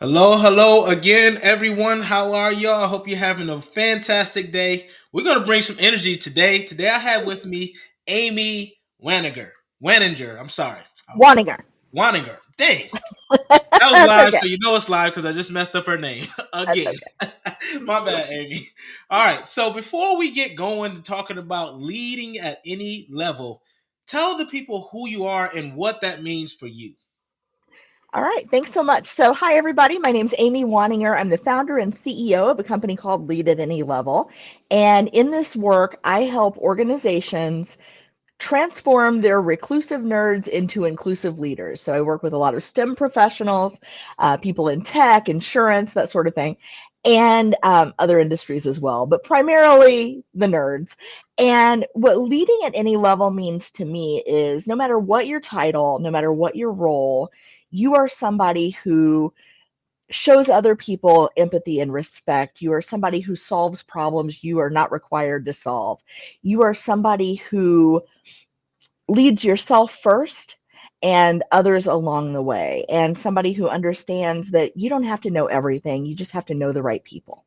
Hello again, everyone. How are y'all? I hope you're having a fantastic day. We're going to bring some energy today. Today, I have with me Amy Waniger. Waninger, I'm sorry. Wanninger. Waninger. Dang. That was That's live, okay. so you know it's live because I just messed up her name That's again. okay. My bad, Amy. All right, so before we get going to talking about leading at any level, tell the people who you are and what that means for you. All right. Thanks so much. So, hi, everybody. My name's Amy Wanninger. I'm the founder and CEO of a company called Lead at Any Level. And in this work, I help organizations transform their reclusive nerds into inclusive leaders. So, I work with a lot of STEM professionals, people in tech, insurance, that sort of thing, and other industries as well, but primarily the nerds. And what leading at any level means to me is no matter what your title, no matter what your role, you are somebody who shows other people empathy and respect. You are somebody who solves problems you are not required to solve. You are somebody who leads yourself first and others along the way, and somebody who understands that you don't have to know everything, you just have to know the right people.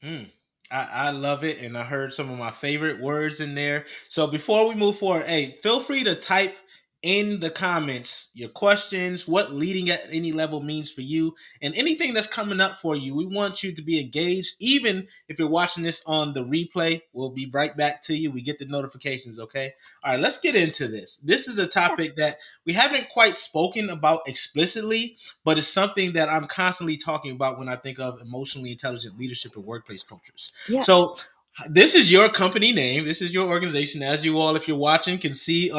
Mm, I love it, and I heard some of my favorite words in there. So before we move forward, hey, feel free to type in the comments your questions, what leading at any level means for you, and anything that's coming up for you. We want you to be engaged, even if you're watching this on the replay. We'll be right back to you. We get the notifications, okay? All right, let's get into this. This is a Yeah. topic that we haven't quite spoken about explicitly, but it's something that I'm constantly talking about when I think of emotionally intelligent leadership and workplace cultures. So, Yes. this is your company name. This is your organization, as you all, if you're watching, can see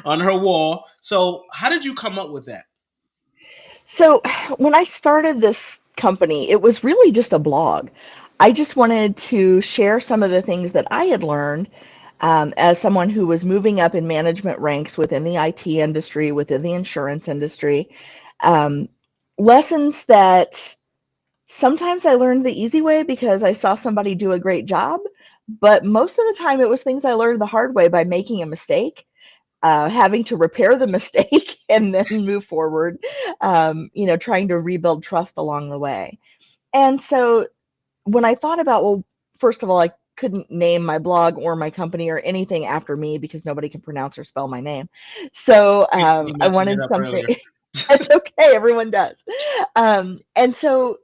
on her wall. So, how did you come up with that? So when I started this company, it was really just a blog. I just wanted to share some of the things that I had learned as someone who was moving up in management ranks within the IT industry, within the insurance industry. Um, Lessons that sometimes I learned the easy way because I saw somebody do a great job, but most of the time it was things I learned the hard way by making a mistake, having to repair the mistake and then move forward, trying to rebuild trust along the way. And so when I thought about, well, first of all, I couldn't name my blog or my company or anything after me because nobody can pronounce or spell my name. So You I mentioned it wanted up something. earlier. It's okay, everyone does. And so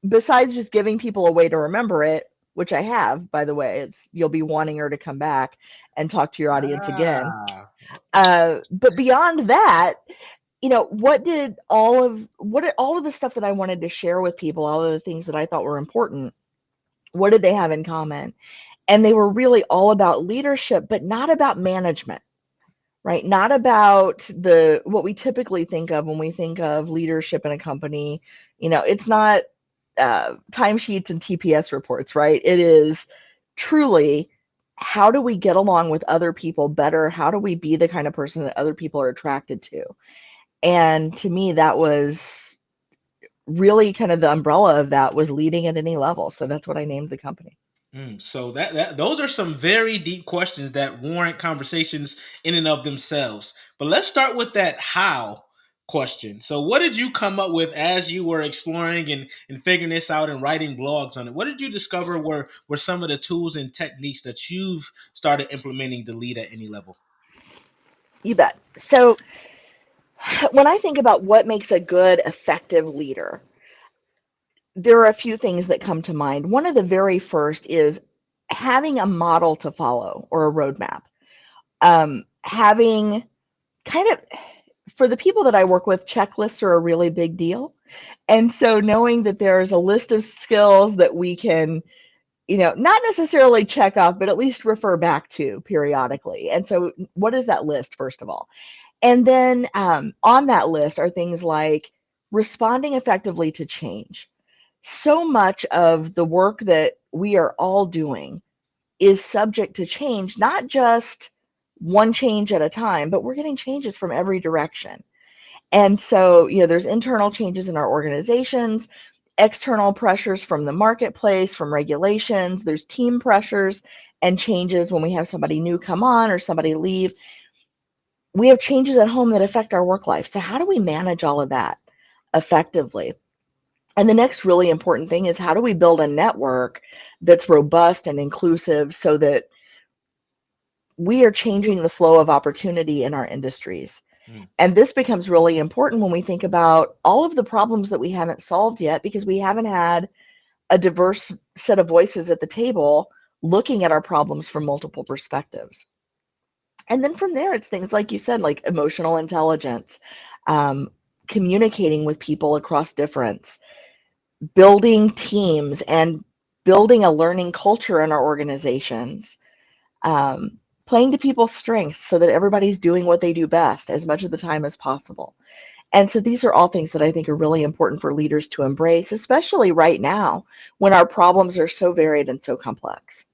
besides just giving people a way to remember it, which I have, by the way, it's you'll be wanting her to come back and talk to your audience again. Ah, But beyond that, what did all of the stuff that I wanted to share with people, all of the things that I thought were important, what did they have in common? And they were really all about leadership, but not about management, right? Not about the what we typically think of when we think of leadership in a company. It's not timesheets and TPS reports, right? It is truly how do we get along with other people better? How do we be the kind of person that other people are attracted to? And to me, that was really kind of the umbrella of that was leading at any level. So that's what I named the company. so that those are some very deep questions that warrant conversations in and of themselves. But let's start with that how question. So, what did you come up with as you were exploring and figuring this out and writing blogs on it? What did you discover were some of the tools and techniques that you've started implementing to lead at any level? You bet. So when I think about what makes a good, effective leader, there are a few things that come to mind. One of the very first is having a model to follow or a roadmap. Having kind of, for the people that I work with, checklists are a really big deal. And so knowing that there's a list of skills that we can, not necessarily check off, but at least refer back to periodically. And so, what is that list, first of all? And then on that list are things like responding effectively to change. So much of the work that we are all doing is subject to change, not just one change at a time, but we're getting changes from every direction. And so, there's internal changes in our organizations, external pressures from the marketplace, from regulations, there's team pressures and changes when we have somebody new come on or somebody leave. We have changes at home that affect our work life. So, how do we manage all of that effectively? And the next really important thing is, how do we build a network that's robust and inclusive so that we are changing the flow of opportunity in our industries? Mm. And this becomes really important when we think about all of the problems that we haven't solved yet, because we haven't had a diverse set of voices at the table looking at our problems from multiple perspectives. And then from there, it's things like you said, like emotional intelligence, um, communicating with people across difference, building teams, and building a learning culture in our organizations, um, playing to people's strengths so that everybody's doing what they do best as much of the time as possible. And so these are all things that I think are really important for leaders to embrace, especially right now when our problems are so varied and so complex.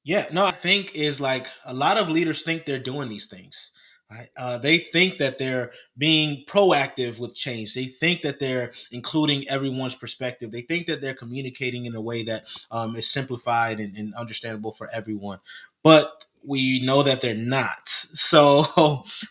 Yeah, no, I think is like a lot of leaders think they're doing these things. Right? They think that they're being proactive with change. They think that they're including everyone's perspective. They think that they're communicating in a way that is simplified and understandable for everyone. But we know that they're not. So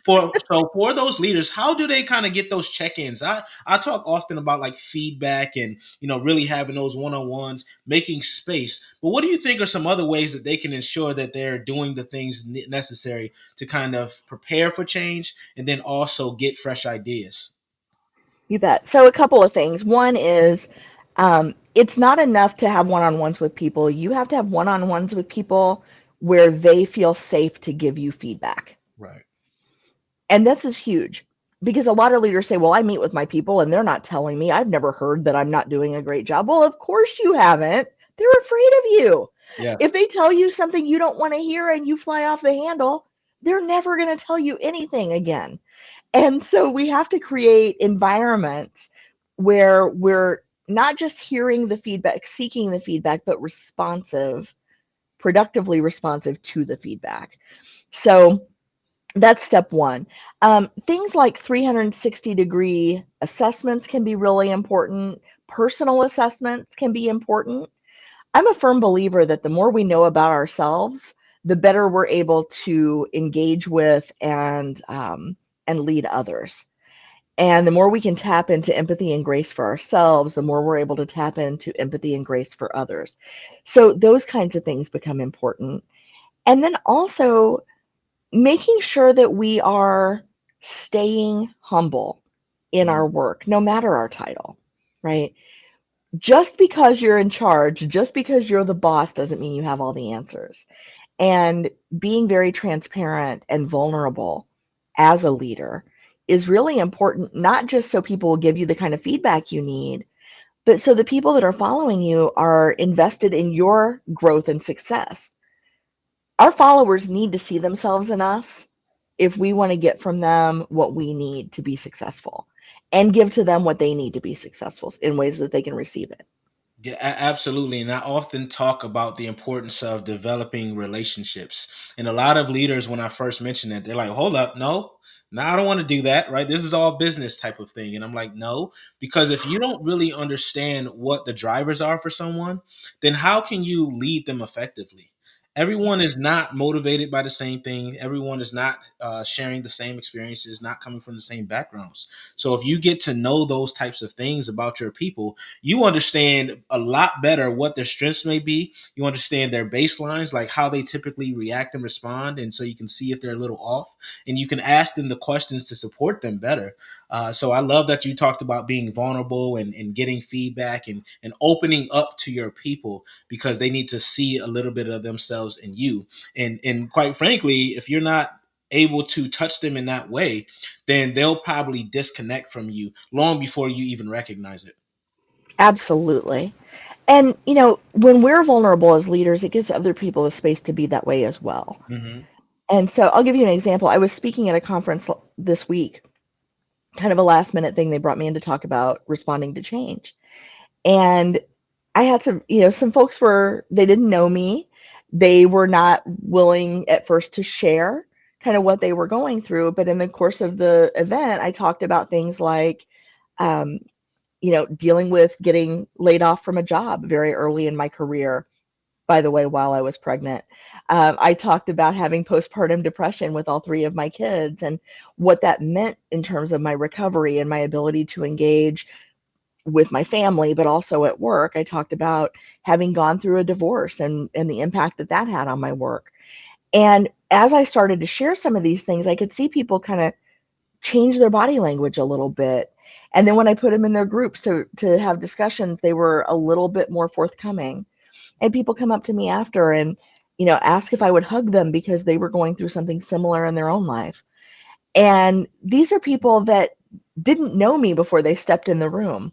for those leaders, how do they kind of get those check-ins? I talk often about like feedback and really having those one-on-ones, making space. But what do you think are some other ways that they can ensure that they're doing the things necessary to kind of prepare for change and then also get fresh ideas? You bet. So, a couple of things. One is, it's not enough to have one on ones with people. You have to have one on ones with people where they feel safe to give you feedback. Right. And this is huge, because a lot of leaders say, well, I meet with my people and they're not telling me. I've never heard that I'm not doing a great job. Well, of course you haven't. They're afraid of you. If they Yes. tell you something you don't want to hear and you fly off the handle, they're never going to tell you anything again. And so we have to create environments where we're not just hearing the feedback, seeking the feedback, but responsive, productively responsive to the feedback. So that's step one. Things like 360-degree assessments can be really important. Personal assessments can be important. I'm a firm believer that the more we know about ourselves, the better we're able to engage with and lead others. And the more we can tap into empathy and grace for ourselves, the more we're able to tap into empathy and grace for others. So those kinds of things become important. And then also making sure that we are staying humble in Mm. our work, no matter our title, right? Just because you're in charge, just because you're the boss, doesn't mean you have all the answers. And being very transparent and vulnerable as a leader is really important, not just so people will give you the kind of feedback you need, but so the people that are following you are invested in your growth and success. Our followers need to see themselves in us if we want to get from them what we need to be successful, and give to them what they need to be successful in ways that they can receive it. Yeah, absolutely. And I often talk about the importance of developing relationships. And a lot of leaders, when I first mention it, they're like, hold up, no, I don't want to do that, right? This is all business type of thing. And I'm like, no, because if you don't really understand what the drivers are for someone, then how can you lead them effectively? Everyone Yeah, is not motivated by the same thing. Everyone is not sharing the same experiences, not coming from the same backgrounds. So if you get to know those types of things about your people, you understand a lot better what their strengths may be. You understand their baselines, like how they typically react and respond. And so you can see if they're a little off and you can ask them the questions to support them better. So I love that you talked about being vulnerable and getting feedback and opening up to your people because they need to see a little bit of themselves in you. And quite frankly, if you're not able to touch them in that way, then they'll probably disconnect from you long before you even recognize it. absolutely. And, when we're vulnerable as leaders, it gives other people the space to be that way as well. Mm-hmm. And so I'll give you an example. I was speaking at a conference this week, kind of a last minute thing. They brought me in to talk about responding to change. And I had some folks they didn't know me. They were not willing at first to share kind of what they were going through. But in the course of the event, I talked about things like, um, dealing with getting laid off from a job very early in my career, by the way, while I was pregnant. I talked about having postpartum depression with all three of my kids and what that meant in terms of my recovery and my ability to engage. with my family, but also at work. I talked about having gone through a divorce and the impact that that had on my work. And as I started to share some of these things, I could see people kind of change their body language a little bit. And then when I put them in their groups to have discussions, they were a little bit more forthcoming. And people come up to me after and, ask if I would hug them because they were going through something similar in their own life. And these are people that didn't know me before they stepped in the room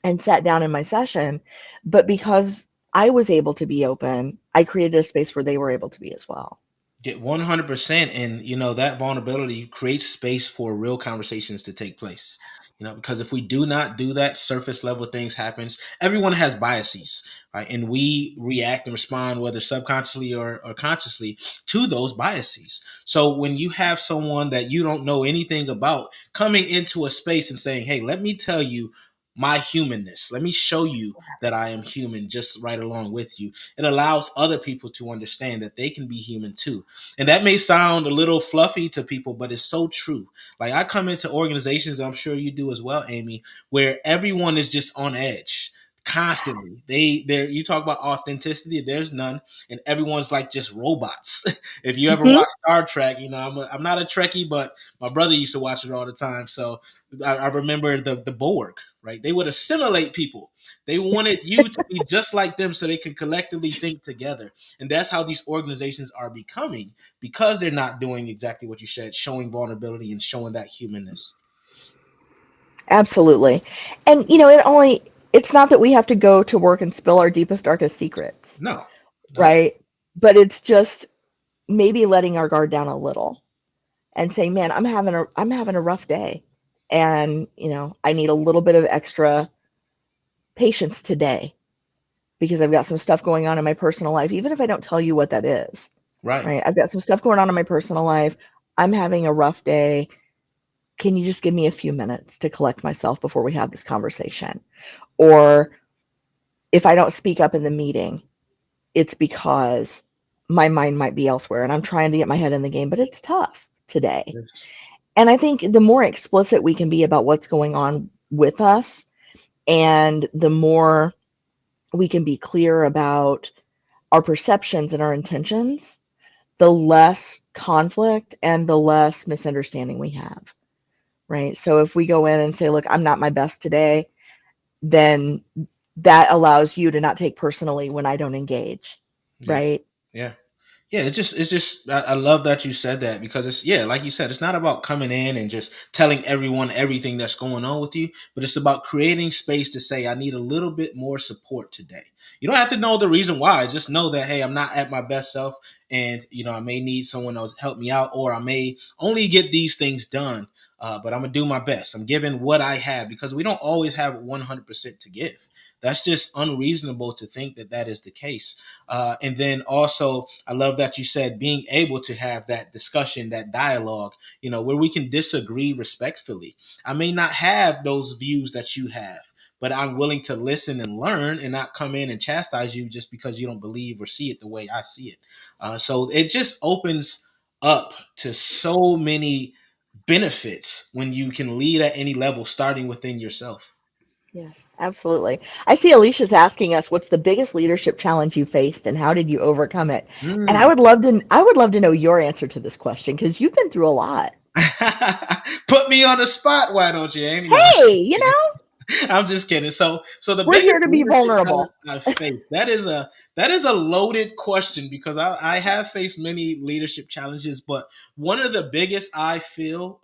and sat down in my session, but because I was able to be open, I created a space where they were able to be as well. Get 100%. And, that vulnerability creates space for real conversations to take place. Because if we do not do that, surface level things happens. Everyone has biases, right? And we react and respond, whether subconsciously or consciously, to those biases. So when you have someone that you don't know anything about coming into a space and saying, hey, let me tell you my humanness. Let me show you that I am human just right along with you. It allows other people to understand that they can be human too. And that may sound a little fluffy to people, but it's so true. Like I come into organizations, I'm sure you do as well, Amy, where everyone is just on edge constantly. You talk about authenticity, there's none, and everyone's like just robots. If you ever Mhm. watch Star Trek, I'm not a Trekkie, but my brother used to watch it all the time. So I remember the Borg, right? They would assimilate people. They wanted you to be just like them so they can collectively think together. And that's how these organizations are becoming because they're not doing exactly what you said, showing vulnerability and showing that humanness. Absolutely. And it's not that we have to go to work and spill our deepest darkest secrets, No, no, right? But it's just maybe letting our guard down a little and saying, "Man, I'm having a rough day and, I need a little bit of extra patience today because I've got some stuff going on in my personal life even if I don't tell you what that is." right. Right? I've got some stuff going on in my personal life. I'm having a rough day. Can you just give me a few minutes to collect myself before we have this conversation? Or if I don't speak up in the meeting, it's because my mind might be elsewhere and I'm trying to get my head in the game, but it's tough today. Yes. And I think the more explicit we can be about what's going on with us and the more we can be clear about our perceptions and our intentions, the less conflict and the less misunderstanding we have, right? So if we go in and say, look, I'm not my best today, then that allows you to not take personally when I don't engage, Yeah. right? Yeah. Yeah, it's just I love that you said that because it's yeah, like you said, it's not about coming in and just telling everyone everything that's going on with you, but it's about creating space to say I need a little bit more support today. You don't have to know the reason why, just know that hey, I'm not at my best self and I may need someone else to help me out or I may only get these things done. But I'm gonna do my best. I'm giving what I have because we don't always have 100% to give. That's just unreasonable to think that that is the case. And then also, I love that you said being able to have that discussion, that dialogue, where we can disagree respectfully. I may not have those views that you have, but I'm willing to listen and learn and not come in and chastise you just because you don't believe or see it the way I see it. So it just opens up to so many benefits when you can lead at any level, starting within yourself. Yes, absolutely. I see Alicia's asking us, what's the biggest leadership challenge you faced and how did you overcome it? And I Mm. would love to I would love to know your answer to this question because you've been through a lot. Put me on the spot, why don't you, Amy? No, I'm Hey, kidding. I'm just kidding. So the we're biggest here to be leadership challenge vulnerable. I've faced, that is a loaded question because I have faced many leadership challenges, but one of the biggest I feel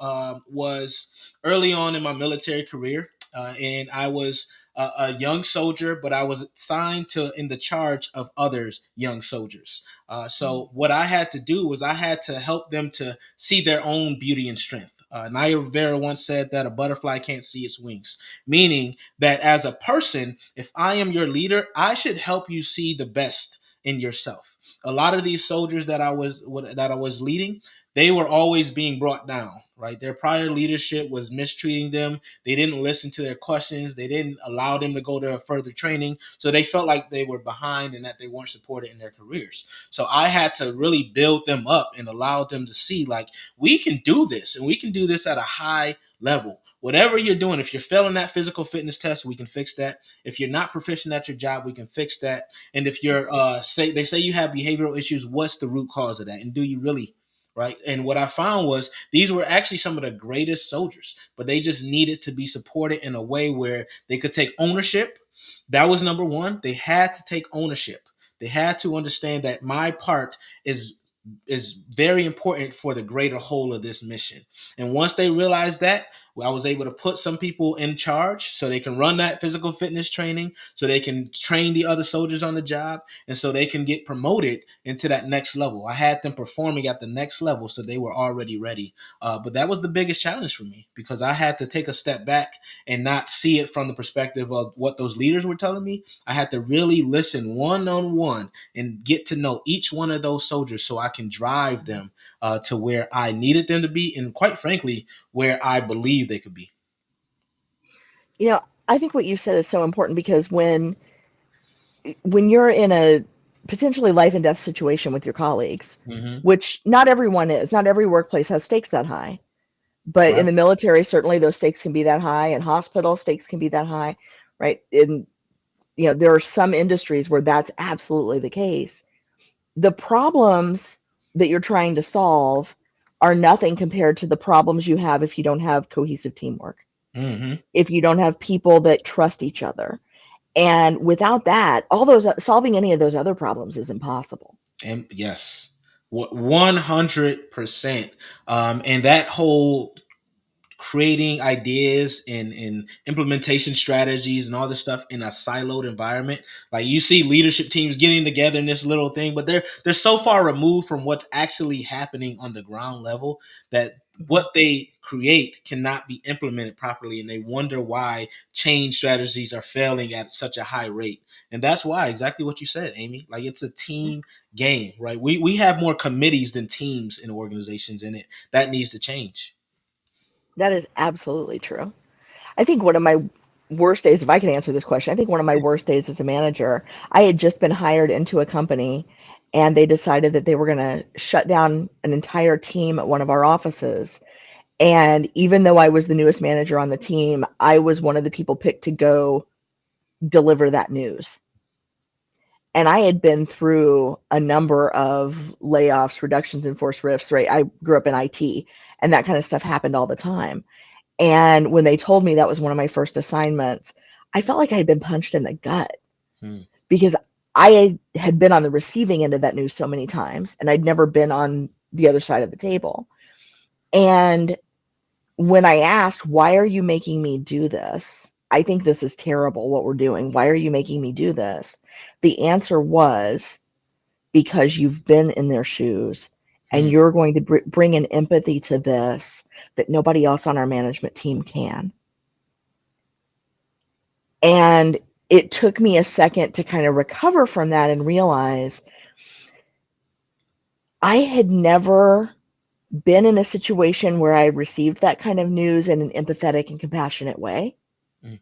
was early on in my military career, and I was a young soldier, but I was assigned to in the charge of others young soldiers. So what I had to do was I had to help them to see their own beauty and strength. Naya Rivera once said that a butterfly can't see its wings, meaning that as a person, if I am your leader, I should help you see the best in yourself. A lot of these soldiers that I was leading, they were always being brought down, right? Their prior leadership was mistreating them. They didn't listen to their questions. They didn't allow them to go to further training. So they felt like they were behind and that they weren't supported in their careers. So I had to really build them up and allow them to see like we can do this and we can do this at a high level. whatever you're doing, if you're failing that physical fitness test, we can fix that. If you're not proficient at your job, we can fix that. And if you're say they say you have behavioral issues, what's the root cause of that? And do you really? Right. And what I found was these were actually some of the greatest soldiers, but they just needed to be supported in a way where they could take ownership. That was number one. They had to take ownership. They had to understand that my part is very important for the greater whole of this mission. And once they realized that, I was able to put some people in charge so they can run that physical fitness training, so they can train the other soldiers on the job, and so they can get promoted into that next level. I had them performing at the next level, so they were already ready. But that was the biggest challenge for me because I had to take a step back and not see it from the perspective of what those leaders were telling me. I had to really listen one on one and get to know each one of those soldiers so I can drive them to where I needed them to be, and quite frankly, where I believe they could be. You know, I think what you said is so important because when you're in a potentially life and death situation with your colleagues, Mm-hmm. which not everyone is, not every workplace has stakes that high. But in Right. the military, certainly those stakes can be that high, and hospital stakes can be that high, right? And there are some industries where that's absolutely the case. The problems that you're trying to solve are nothing compared to the problems you have if you don't have cohesive teamwork, Mm-hmm. if you don't have people that trust each other. And without that, all those solving any of those other problems is impossible. And yes, 100%. And that whole creating ideas and implementation strategies and all this stuff in a siloed environment. Like you see leadership teams getting together in this little thing, but they're so far removed from what's actually happening on the ground level that Mhm. what they create cannot be implemented properly, and they wonder why change strategies are failing at such a high rate. And that's why, exactly what you said, Amy, like it's a team game, right? We have more committees than teams in organizations, and it that needs to change. That is absolutely true. I think one of my worst days, if I can answer this question, I think one of my worst days as a manager, I had just been hired into a company and they decided that they were going to shut down an entire team at one of our offices. And even though I was the newest manager on the team, I was one of the people picked to go deliver that news. And I had been through a number of layoffs, reductions in force rifts, right? I grew up in IT and that kind of stuff happened all the time. And when they told me that was one of my first assignments, I felt like I had been punched in the gut Hmm. because I had been on the receiving end of that news so many times and I'd never been on the other side of the table. And when I asked, why are you making me do this? I think this is terrible what we're doing. Why are you making me do this? The answer was because you've been in their shoes and Hmm. you're going to bring an empathy to this that nobody else on our management team can. And it took me a second to kind of recover from that and realize I had never been in a situation where I received that kind of news in an empathetic and compassionate way, Hmm.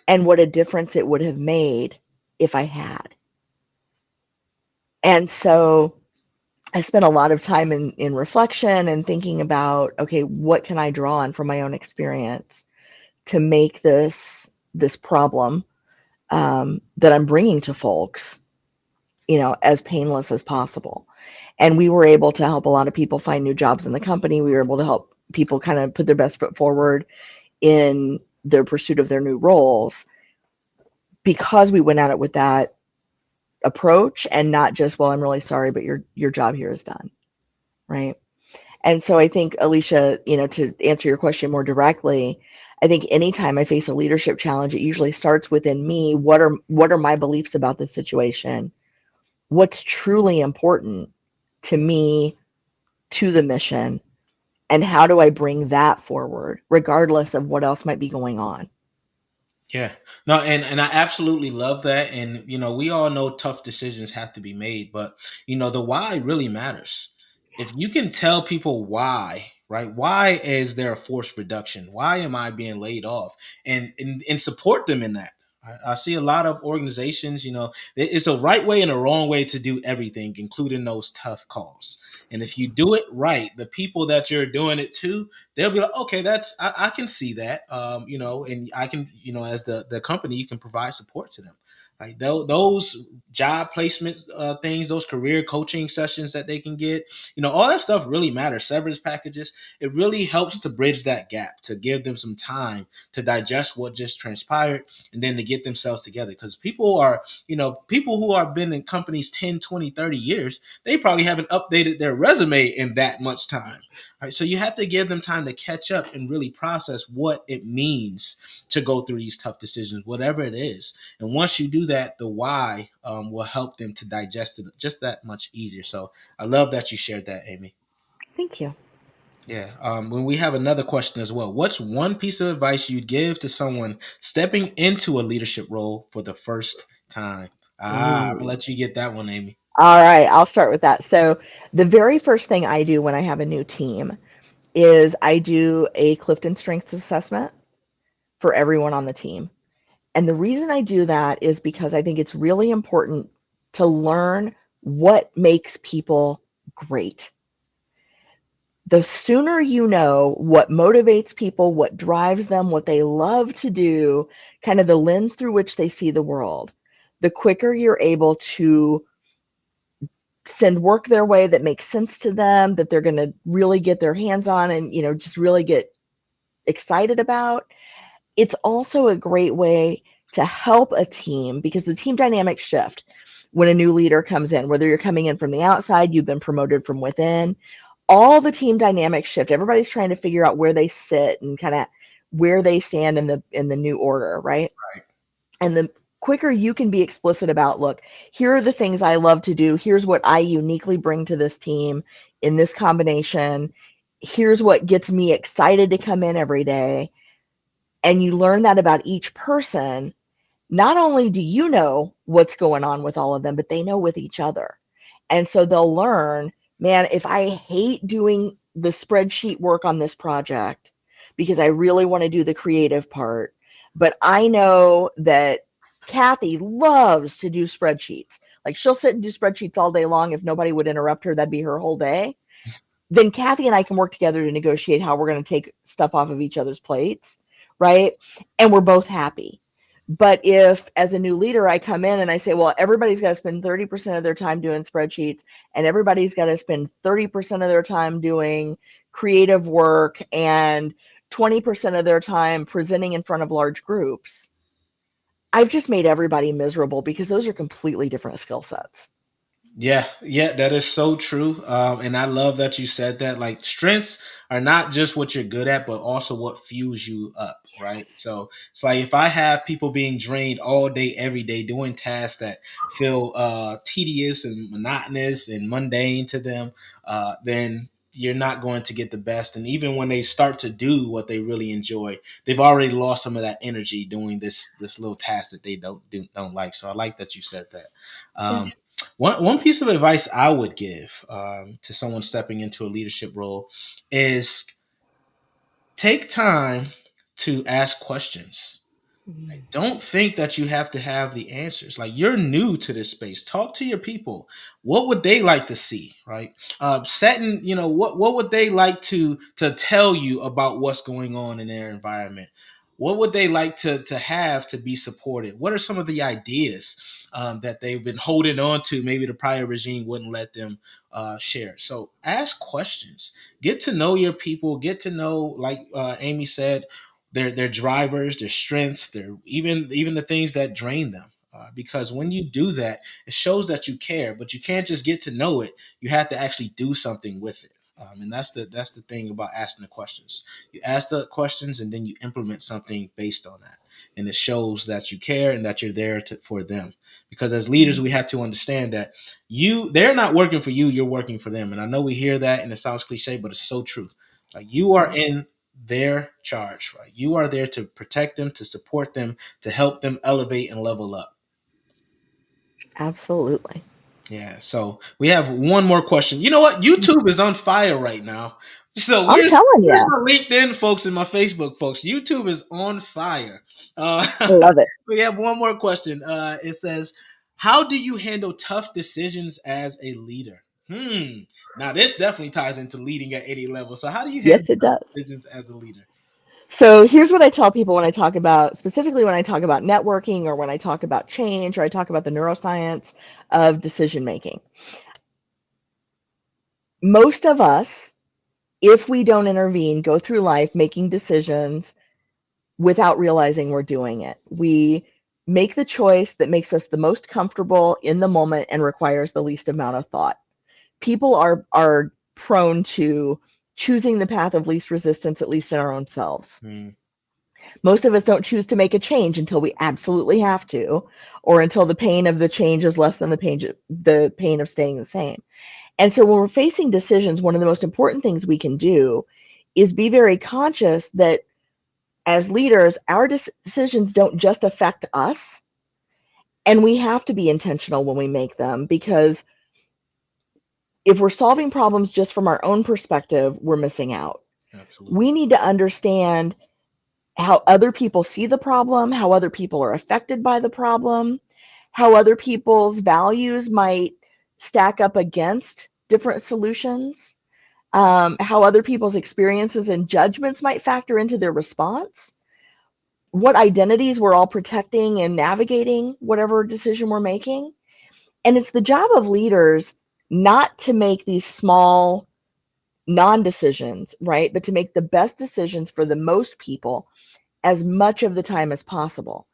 and what a difference it would have made if I had. And so I spent a lot of time in reflection and thinking about, okay, what can I draw on from my own experience to make this problem that I'm bringing to folks, as painless as possible. And we were able to help a lot of people find new jobs in the company. We were able to help people kind of put their best foot forward in their pursuit of their new roles because we went at it with that approach and not just, well, I'm really sorry, but your job here is done, right? And so I think, Alicia, to answer your question more directly, I think anytime I face a leadership challenge, it usually starts within me. What are my beliefs about this situation? What's truly important to me, to the mission, and how do I bring that forward, regardless of what else might be going on? Yeah. No, and I absolutely love that. And we all know tough decisions have to be made, but the why really matters. If you can tell people why, right? Why is there a forced reduction? Why am I being laid off? And support them in that. I see a lot of organizations, it's a right way and a wrong way to do everything, including those tough calls. And if you do it right, the people that you're doing it to, they'll be like, okay, I can see that, and I can, as the company, you can provide support to them. Right, those job placements, things, those career coaching sessions that they can get, all that stuff really matters. Severance packages, it really helps to bridge that gap, to give them some time to digest what just transpired, and then to get themselves together. Because people who have been in companies 10, 20, 30 years, they probably haven't updated their resume in that much time. Right? So you have to give them time to catch up and really process what it means to go through these tough decisions, whatever it is. And once you do that, the why will help them to digest it just that much easier. So I love that you shared that, Amy. Thank you. Yeah. When we have another question as well, what's one piece of advice you'd give to someone stepping into a leadership role for the first time? I'm gonna Ooh. let you get that one, Amy. All right, I'll start with that. So, the very first thing I do when I have a new team is I do a Clifton Strengths assessment for everyone on the team. And the reason I do that is because I think it's really important to learn what makes people great. The sooner you know what motivates people, what drives them, what they love to do, kind of the lens through which they see the world, the quicker you're able to send work their way that makes sense to them, that they're going to really get their hands on and, just really get excited about. It's also a great way to help a team because the team dynamics shift when a new leader comes in, whether you're coming in from the outside, you've been promoted from within, all the team dynamics shift. Everybody's trying to figure out where they sit and kind of where they stand in the new order, right? Right. And the quicker you can be explicit about, look, here are the things I love to do, here's what I uniquely bring to this team in this combination, here's what gets me excited to come in every day, and you learn that about each person, not only do you know what's going on with all of them, but they know with each other. And so they'll learn, man, if I hate doing the spreadsheet work on this project because I really want to do the creative part, but I know that Kathy loves to do spreadsheets. Like she'll sit and do spreadsheets all day long. If nobody would interrupt her, that'd be her whole day. Then Kathy and I can work together to negotiate how we're going to take stuff off of each other's plates, right? And we're both happy. But if, as a new leader, I come in and I say, well, everybody's got to spend 30% of their time doing spreadsheets, and everybody's got to spend 30% of their time doing creative work and 20% of their time presenting in front of large groups, I've just made everybody miserable because those are completely different skill sets. Yeah, yeah, that is so true. And I love that you said that. Like strengths are not just what you're good at, but also what fuels you up, right? Yes. So it's like if I have people being drained all day, every day, doing tasks that feel tedious and monotonous and mundane to them, then you're not going to get the best. And even when they start to do what they really enjoy, they've already lost some of that energy doing this little task that they don't like. So I like that you said that. Yeah. One piece of advice I would give to someone stepping into a leadership role is take time to ask questions. Don't think that you have to have the answers. Like you're new to this space. Talk to your people. What would they like to see? Right? Setting, what would they like to tell you about what's going on in their environment? What would they like to have to be supported? What are some of the ideas that they've been holding on to? Maybe the prior regime wouldn't let them share. So ask questions. Get to know your people. Get to know, like Amy said, their drivers, their strengths, their even the things that drain them. Because when you do that, it shows that you care. But you can't just get to know it. You have to actually do something with it. And that's the thing about asking the questions. You ask the questions and then you implement something based on that, and it shows that you care and that you're there for them. Because as leaders, we have to understand that they're not working for you, you're working for them. And I know we hear that and it sounds cliche, but it's so true. Like you are in their charge, right? You are there to protect them, to support them, to help them elevate and level up. Absolutely. Yeah. So we have one more question. You know what? YouTube is on fire right now. So I'm where's telling where's you, my LinkedIn folks and my Facebook folks? YouTube is on fire. Uh, I love it. we have one more question. It says, "How do you handle tough decisions as a leader?" Now this definitely ties into leading at any level. So how do you handle Yes, it tough does. decisions as a leader? So here's what I tell people when I talk about, specifically when I talk about networking or when I talk about change or I talk about the neuroscience of decision making. Most of us, if we don't intervene, go through life making decisions without realizing we're doing it. We make the choice that makes us the most comfortable in the moment and requires the least amount of thought. People are prone to choosing the path of least resistance, at least in our own selves. Hmm, Most of us don't choose to make a change until we absolutely have to, or until the pain of the change is less than the pain of staying the same. And so when we're facing decisions, one of the most important things we can do is be very conscious that as leaders, our decisions don't just affect us, and we have to be intentional when we make them, because if we're solving problems just from our own perspective, we're missing out. absolutely. We need to understand how other people see the problem, how other people are affected by the problem, how other people's values might stack up against different solutions, how other people's experiences and judgments might factor into their response, what identities we're all protecting and navigating whatever decision we're making. And it's the job of leaders not to make these small non decisions, right? But to make the best decisions for the most people as much of the time as possible.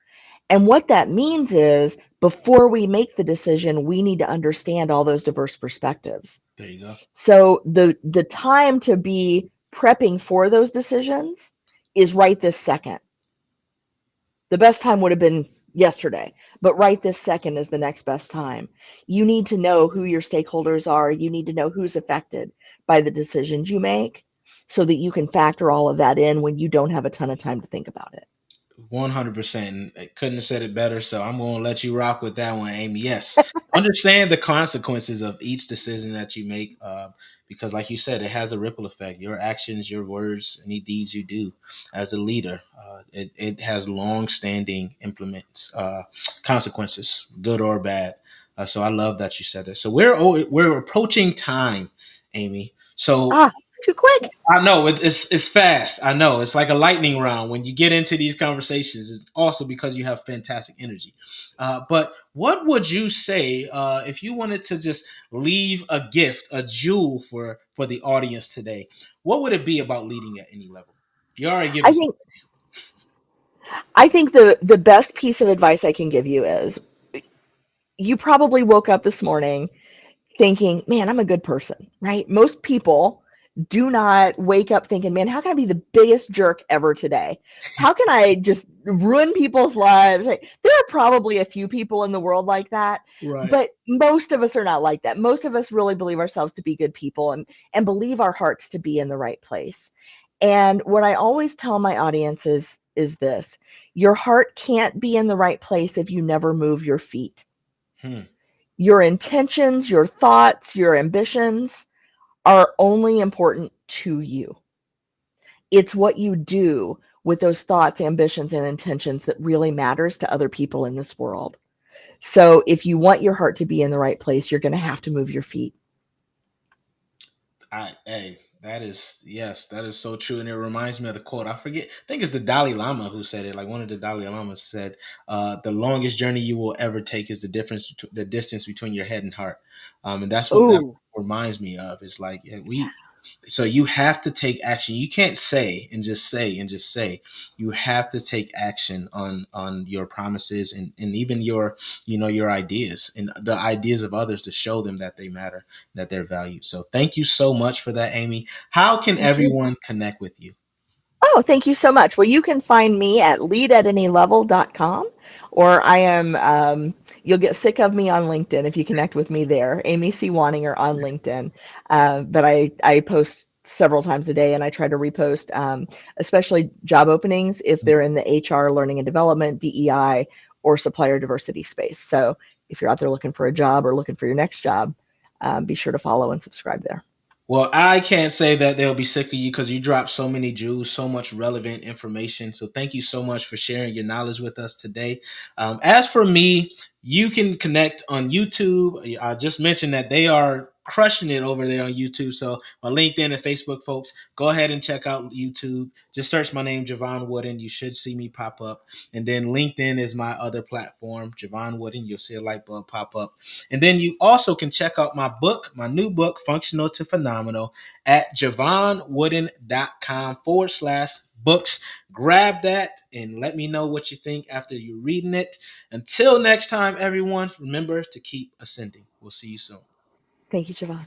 And what that means is before we make the decision, we need to understand all those diverse perspectives. There you go. So the time to be prepping for those decisions is right this second. The best time would have been yesterday, but right this second is the next best time. You need to know who your stakeholders are. You need to know who's affected by the decisions you make so that you can factor all of that in when you don't have a ton of time to think about it. 100%. I couldn't have said it better. So I'm going to let you rock with that one, Amy. Yes. Understand the consequences of each decision that you make, because, like you said, it has a ripple effect. Your actions, your words, any deeds you do as a leader, it has long standing implements, consequences, good or bad. So I love that you said that. So we're approaching time, Amy. So Ah, too quick. I know it's fast. I know it's like a lightning round when you get into these conversations. It's also because you have fantastic energy. But what would you say if you wanted to just leave a gift, a jewel for the audience today? What would it be about leading at any level? You already I given. think I think the best piece of advice I can give you is you probably woke up this morning thinking, man, I'm a good person, right? Most people do not wake up thinking, man, how can I be the biggest jerk ever today? How can I just ruin people's lives? Right? There are probably a few people in the world like that, Right. but most of us are not like that. Most of us really believe ourselves to be good people and believe our hearts to be in the right place. And what I always tell my audience is this: your heart can't be in the right place if you never move your feet. Hmm. Your intentions, your thoughts, your ambitions are only important to you. It's what you do with those thoughts, ambitions, and intentions that really matters to other people in this world. So if you want your heart to be in the right place, you're going to have to move your feet. Hey, that is yes, that is so true, and it reminds me of the quote. I forget. I think it's the Dalai Lama who said it. Like one of the Dalai Lamas said, "The longest journey you will ever take is the distance between your head and heart." And that's what that Oh, reminds me of. It's like we so you have to take action. You can't say and just say and just say. You have to take action on your promises and even your your ideas and the ideas of others to show them that they matter, that they're valued. So thank you so much for that, Amy. How can thank you. everyone connect with you? Oh, thank you so much. Well, you can find me at leadatanylevel.com, or you'll get sick of me on LinkedIn if you connect with me there, Amy C. Wanninger on LinkedIn. But I post several times a day and I try to repost, especially job openings if they're in the HR, learning and development, DEI, or supplier diversity space. So if you're out there looking for a job or looking for your next job, be sure to follow and subscribe there. Well, I can't say that they'll be sick of you because you dropped so many jewels, so much relevant information. So thank you so much for sharing your knowledge with us today. As for me, you can connect on YouTube. I just mentioned that they are crushing it over there on YouTube. So my LinkedIn and Facebook folks, go ahead and check out YouTube. Just search my name, Jevon Wooden. You should see me pop up. And then LinkedIn is my other platform, Jevon Wooden. You'll see a light bulb pop up. And then you also can check out my book, my new book, Functional to Phenomenal, at javonwooden.com/books. Grab that and let me know what you think after you're reading it. Until next time, everyone, remember to keep ascending. We'll see you soon. Thank you, Jevon.